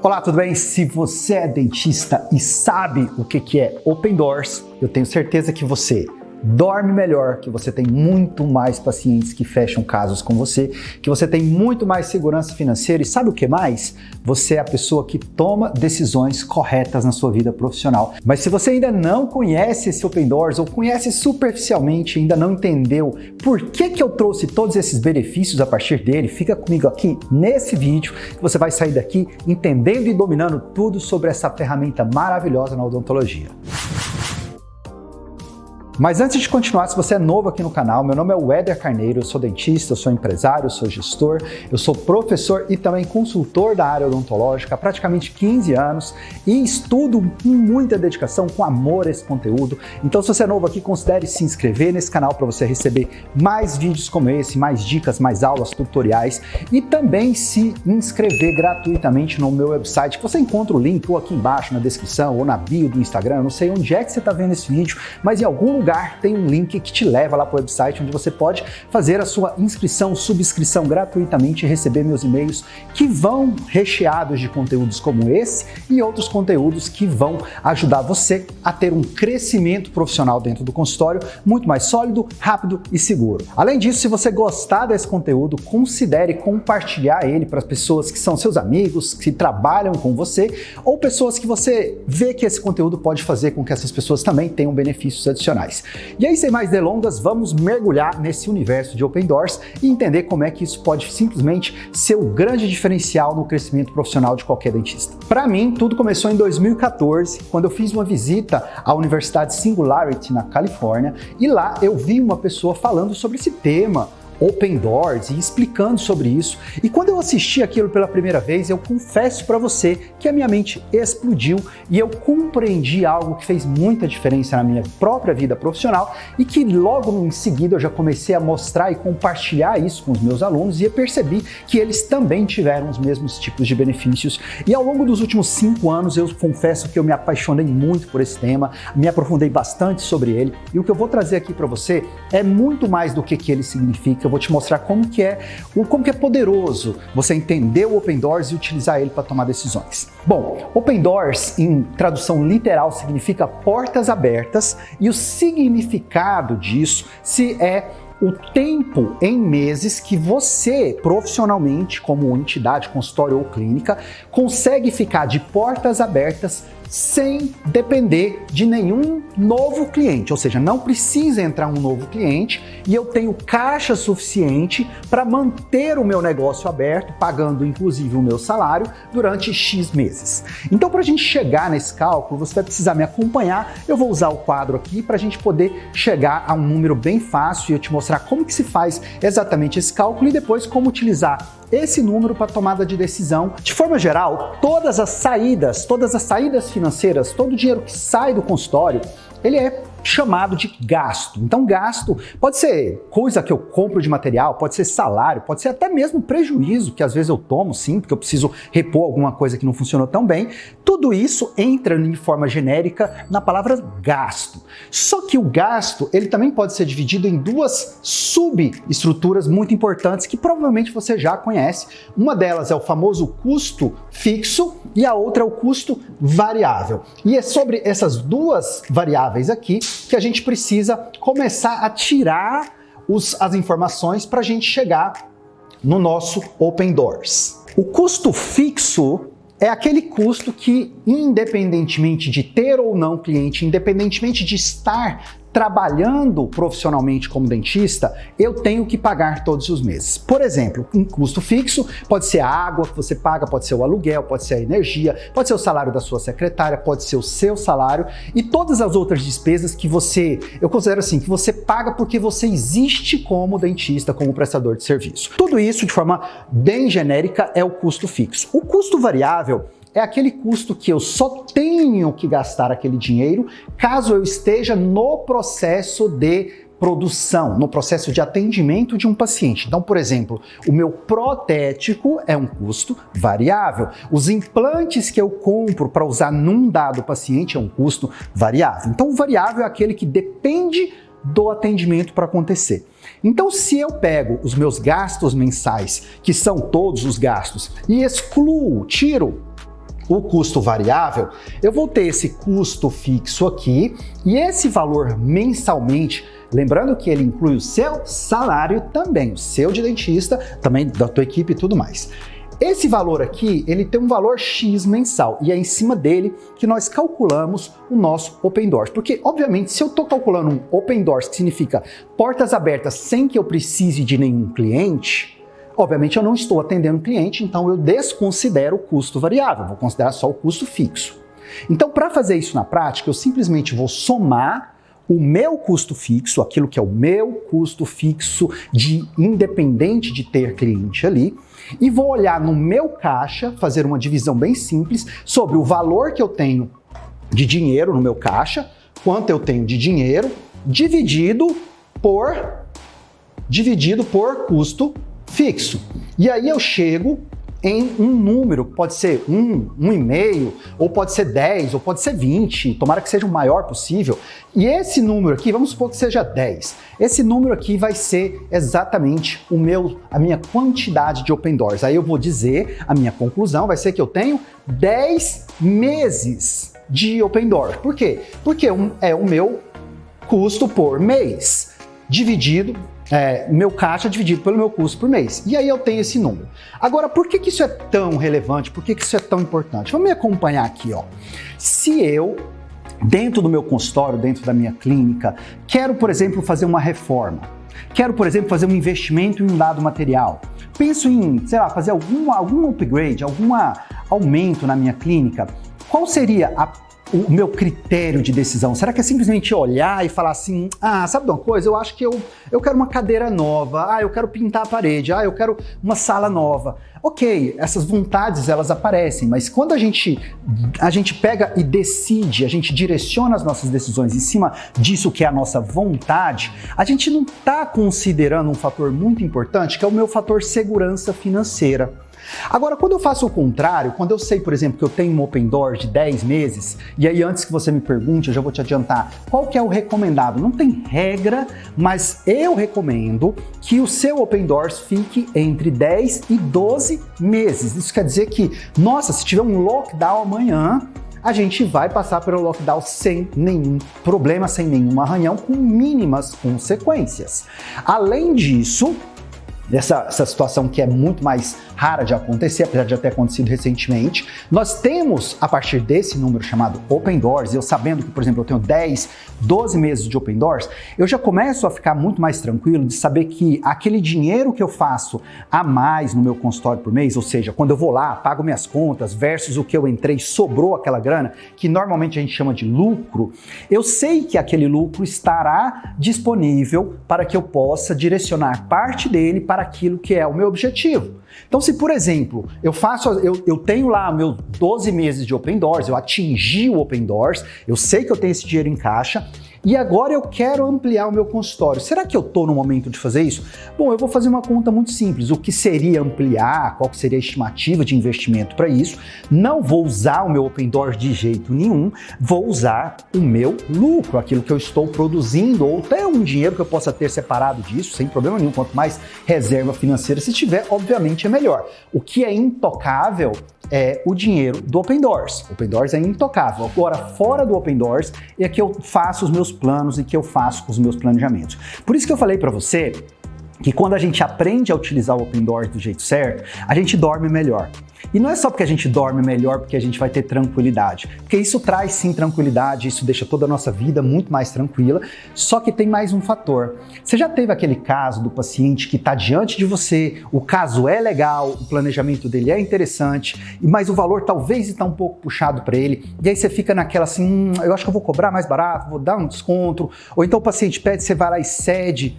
Olá, tudo bem? Se você é dentista e sabe o que é Open Doors, eu tenho certeza que você dorme melhor, que você tem muito mais pacientes que fecham casos com você, que você tem muito mais segurança financeira e sabe o que mais? Você é a pessoa que toma decisões corretas na sua vida profissional. Mas se você ainda não conhece esse Open Doors ou conhece superficialmente, ainda não entendeu por que eu trouxe todos esses benefícios a partir dele, fica comigo aqui nesse vídeo que você vai sair daqui entendendo e dominando tudo sobre essa ferramenta maravilhosa na odontologia. Mas antes de continuar, se você é novo aqui no canal, meu nome é Weder Carneiro, eu sou dentista, eu sou empresário, eu sou gestor, eu sou professor e também consultor da área odontológica há praticamente 15 anos e estudo com muita dedicação, com amor esse conteúdo. Então, se você é novo aqui, considere se inscrever nesse canal para você receber mais vídeos como esse, mais dicas, mais aulas, tutoriais e também se inscrever gratuitamente no meu website, que você encontra o link ou aqui embaixo na descrição ou na bio do Instagram, eu não sei onde é que você está vendo esse vídeo, mas em algum lugar tem um link que te leva lá para o website onde você pode fazer a sua inscrição, subscrição gratuitamente e receber meus e-mails que vão recheados de conteúdos como esse e outros conteúdos que vão ajudar você a ter um crescimento profissional dentro do consultório muito mais sólido, rápido e seguro. Além disso, se você gostar desse conteúdo, considere compartilhar ele para as pessoas que são seus amigos, que trabalham com você ou pessoas que você vê que esse conteúdo pode fazer com que essas pessoas também tenham benefícios adicionais. E aí, sem mais delongas, vamos mergulhar nesse universo de Open Doors e entender como é que isso pode simplesmente ser o grande diferencial no crescimento profissional de qualquer dentista. Para mim, tudo começou em 2014, quando eu fiz uma visita à Universidade Singularity, na Califórnia, e lá eu vi uma pessoa falando sobre esse tema, Open Doors, e explicando sobre isso. E quando eu assisti aquilo pela primeira vez, eu confesso para você que a minha mente explodiu e eu compreendi algo que fez muita diferença na minha própria vida profissional e que logo em seguida eu já comecei a mostrar e compartilhar isso com os meus alunos e eu percebi que eles também tiveram os mesmos tipos de benefícios. E ao longo dos últimos 5 anos eu confesso que eu me apaixonei muito por esse tema, me aprofundei bastante sobre ele e o que eu vou trazer aqui para você é muito mais do que ele significa. Eu vou te mostrar como que é poderoso você entender o Open Doors e utilizar ele para tomar decisões. Bom, Open Doors em tradução literal significa portas abertas e o significado disso é o tempo em meses que você, profissionalmente, como entidade, consultório ou clínica, consegue ficar de portas abertas sem depender de nenhum novo cliente, ou seja, não precisa entrar um novo cliente e eu tenho caixa suficiente para manter o meu negócio aberto, pagando inclusive o meu salário durante X meses. Então, para a gente chegar nesse cálculo, você vai precisar me acompanhar, eu vou usar o quadro aqui para a gente poder chegar a um número bem fácil e eu te mostrar como que se faz exatamente esse cálculo e depois como utilizar esse número para tomada de decisão. De forma geral, todas as saídas financeiras, todo o dinheiro que sai do consultório, ele é chamado de gasto. Então, gasto pode ser coisa que eu compro de material, pode ser salário, pode ser até mesmo prejuízo, que às vezes eu tomo sim, porque eu preciso repor alguma coisa que não funcionou tão bem. Tudo isso entra em forma genérica na palavra gasto. Só que o gasto, ele também pode ser dividido em duas subestruturas muito importantes que provavelmente você já conhece. Uma delas é o famoso custo fixo e a outra é o custo variável. E é sobre essas duas variáveis aqui que a gente precisa começar a tirar as informações para a gente chegar no nosso Open Doors. O custo fixo é aquele custo que, independentemente de ter ou não cliente, independentemente de estar trabalhando profissionalmente como dentista, eu tenho que pagar todos os meses. Por exemplo, um custo fixo pode ser a água que você paga, pode ser o aluguel, pode ser a energia, pode ser o salário da sua secretária, pode ser o seu salário e todas as outras despesas que eu considero assim, que você paga porque você existe como dentista, como prestador de serviço. Tudo isso, de forma bem genérica, é o custo fixo. O custo variável é aquele custo que eu só tenho que gastar aquele dinheiro caso eu esteja no processo de produção, no processo de atendimento de um paciente. Então, por exemplo, o meu protético é um custo variável. Os implantes que eu compro para usar num dado paciente é um custo variável. Então, o variável é aquele que depende do atendimento para acontecer. Então, se eu pego os meus gastos mensais, que são todos os gastos, e excluo, tiro o custo variável, eu vou ter esse custo fixo aqui e esse valor mensalmente, lembrando que ele inclui o seu salário também, o seu de dentista, também da tua equipe e tudo mais. Esse valor aqui, ele tem um valor X mensal e é em cima dele que nós calculamos o nosso Open Doors. Porque, obviamente, se eu estou calculando um Open Doors, que significa portas abertas sem que eu precise de nenhum cliente, obviamente eu não estou atendendo o cliente, então eu desconsidero o custo variável, vou considerar só o custo fixo. Então, para fazer isso na prática, eu simplesmente vou somar o meu custo fixo, aquilo que é o meu custo fixo de independente de ter cliente ali, e vou olhar no meu caixa, fazer uma divisão bem simples sobre o valor que eu tenho de dinheiro no meu caixa, quanto eu tenho de dinheiro, dividido por custo fixo. E aí eu chego em um número, pode ser 1,5, ou pode ser 10, ou pode ser 20, tomara que seja o maior possível. E esse número aqui, vamos supor que seja 10. Esse número aqui vai ser exatamente a minha quantidade de Open Doors. Aí eu vou dizer, a minha conclusão vai ser que eu tenho 10 meses de Open Doors. Por quê? Porque é o meu custo por mês, dividido meu caixa dividido pelo meu custo por mês. E aí eu tenho esse número. Agora, por que isso é tão relevante? Por que isso é tão importante? Vamos me acompanhar aqui, ó. Se eu, dentro do meu consultório, dentro da minha clínica, quero, por exemplo, fazer uma reforma, quero, por exemplo, fazer um investimento em um dado material, penso em, sei lá, fazer algum upgrade, algum aumento na minha clínica, qual seria o meu critério de decisão? Será que é simplesmente olhar e falar assim, sabe de uma coisa? Eu acho que eu quero uma cadeira nova, eu quero pintar a parede, eu quero uma sala nova. Ok, essas vontades elas aparecem, mas quando a gente pega e decide, a gente direciona as nossas decisões em cima disso que é a nossa vontade, a gente não está considerando um fator muito importante, que é o meu fator segurança financeira. Agora, quando eu faço o contrário, quando eu sei, por exemplo, que eu tenho um Open Door de 10 meses, e aí antes que você me pergunte, eu já vou te adiantar, qual que é o recomendado? Não tem regra, mas eu recomendo que o seu Open Doors fique entre 10 e 12 meses. Isso quer dizer que, nossa, se tiver um lockdown amanhã, a gente vai passar pelo lockdown sem nenhum problema, sem nenhum arranhão, com mínimas consequências. Além disso, essa situação que é muito mais rara de acontecer, apesar de já ter acontecido recentemente, nós temos, a partir desse número chamado Open Doors, eu sabendo que, por exemplo, eu tenho 10, 12 meses de Open Doors, eu já começo a ficar muito mais tranquilo de saber que aquele dinheiro que eu faço a mais no meu consultório por mês, ou seja, quando eu vou lá, pago minhas contas, versus o que eu entrei, sobrou aquela grana, que normalmente a gente chama de lucro, eu sei que aquele lucro estará disponível para que eu possa direcionar parte dele para aquilo que é o meu objetivo. Então, se, por exemplo, eu tenho lá meus 12 meses de Open Doors, eu atingi o Open Doors, eu sei que eu tenho esse dinheiro em caixa, e agora eu quero ampliar o meu consultório. Será que eu estou no momento de fazer isso? Bom, eu vou fazer uma conta muito simples. O que seria ampliar? Qual que seria a estimativa de investimento para isso? Não vou usar o meu Open Doors de jeito nenhum, vou usar o meu lucro, aquilo que eu estou produzindo, ou até um dinheiro que eu possa ter separado disso, sem problema nenhum. Quanto mais reserva financeira se tiver, obviamente é melhor. O que é intocável é o dinheiro do Open Doors. O Open Doors é intocável. Agora, fora do Open Doors, é que eu faço os meus planos e que eu faço os meus planejamentos. Por isso que eu falei para você que quando a gente aprende a utilizar o Open Doors do jeito certo, a gente dorme melhor. E não é só porque a gente dorme melhor porque a gente vai ter tranquilidade, porque isso traz sim tranquilidade, isso deixa toda a nossa vida muito mais tranquila, só que tem mais um fator. Você já teve aquele caso do paciente que está diante de você, o caso é legal, o planejamento dele é interessante, mas o valor talvez está um pouco puxado para ele, e aí você fica naquela assim, eu acho que eu vou cobrar mais barato, vou dar um desconto, ou então o paciente pede, você vai lá e cede.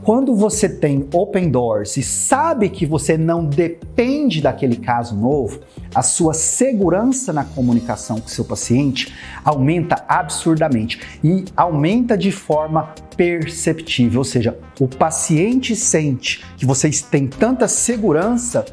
Quando você tem Open Doors e sabe que você não depende daquele caso novo, a sua segurança na comunicação com o seu paciente aumenta absurdamente e aumenta de forma perceptível, ou seja, o paciente sente que vocês têm tanta segurança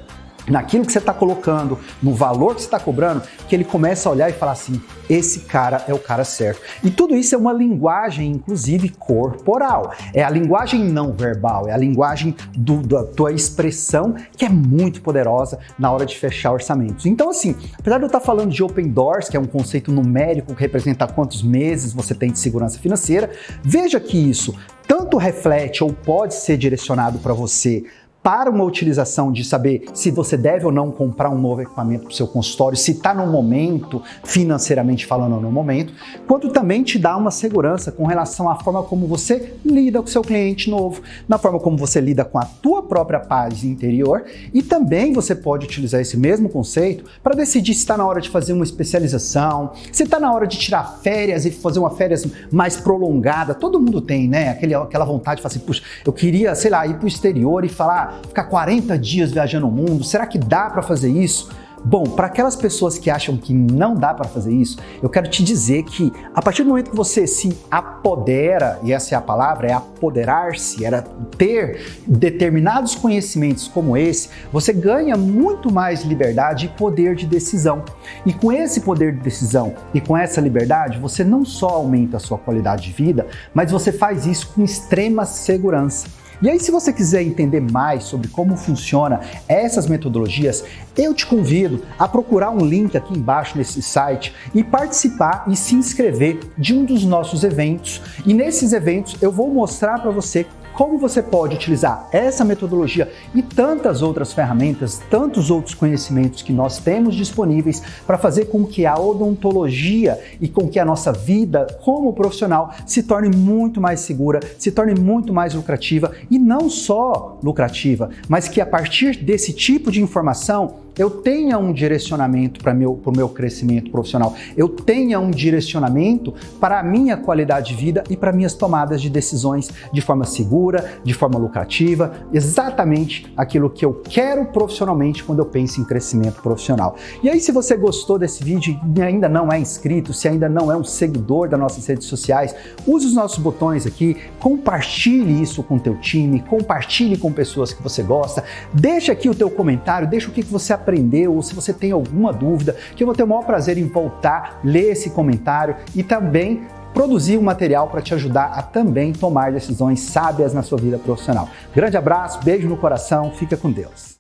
naquilo que você está colocando, no valor que você está cobrando, que ele começa a olhar e falar assim, esse cara é o cara certo. E tudo isso é uma linguagem, inclusive, corporal. É a linguagem não verbal, é a linguagem da tua expressão, que é muito poderosa na hora de fechar orçamentos. Então, assim, apesar de eu estar falando de Open Doors, que é um conceito numérico que representa quantos meses você tem de segurança financeira, veja que isso tanto reflete ou pode ser direcionado para você para uma utilização de saber se você deve ou não comprar um novo equipamento para o seu consultório, se está no momento, financeiramente falando no momento, quanto também te dá uma segurança com relação à forma como você lida com o seu cliente novo, na forma como você lida com a tua própria paz interior, e também você pode utilizar esse mesmo conceito para decidir se está na hora de fazer uma especialização, se está na hora de tirar férias e fazer uma férias mais prolongada. Todo mundo tem, né? Aquela vontade de falar assim, puxa, eu queria, sei lá, ir para o exterior e ficar 40 dias viajando o mundo, será que dá para fazer isso? Bom, para aquelas pessoas que acham que não dá para fazer isso, eu quero te dizer que a partir do momento que você se apodera, e essa é a palavra, é apoderar-se, era ter determinados conhecimentos como esse, você ganha muito mais liberdade e poder de decisão. E com esse poder de decisão e com essa liberdade, você não só aumenta a sua qualidade de vida, mas você faz isso com extrema segurança. E aí, se você quiser entender mais sobre como funciona essas metodologias, eu te convido a procurar um link aqui embaixo nesse site e participar e se inscrever de um dos nossos eventos. E nesses eventos eu vou mostrar para você como você pode utilizar essa metodologia e tantas outras ferramentas, tantos outros conhecimentos que nós temos disponíveis para fazer com que a odontologia e com que a nossa vida como profissional se torne muito mais segura, se torne muito mais lucrativa e não só lucrativa, mas que a partir desse tipo de informação eu tenha um direcionamento para o meu crescimento profissional, eu tenha um direcionamento para a minha qualidade de vida e para minhas tomadas de decisões de forma segura, de forma lucrativa, exatamente aquilo que eu quero profissionalmente quando eu penso em crescimento profissional. E aí, se você gostou desse vídeo e ainda não é inscrito, se ainda não é um seguidor das nossas redes sociais, use os nossos botões aqui, compartilhe isso com o teu time, compartilhe com pessoas que você gosta, deixa aqui o teu comentário, deixa o que você aprendeu, ou se você tem alguma dúvida, que eu vou ter o maior prazer em voltar, ler esse comentário e também produzir um material para te ajudar a também tomar decisões sábias na sua vida profissional. Grande abraço, beijo no coração, fica com Deus.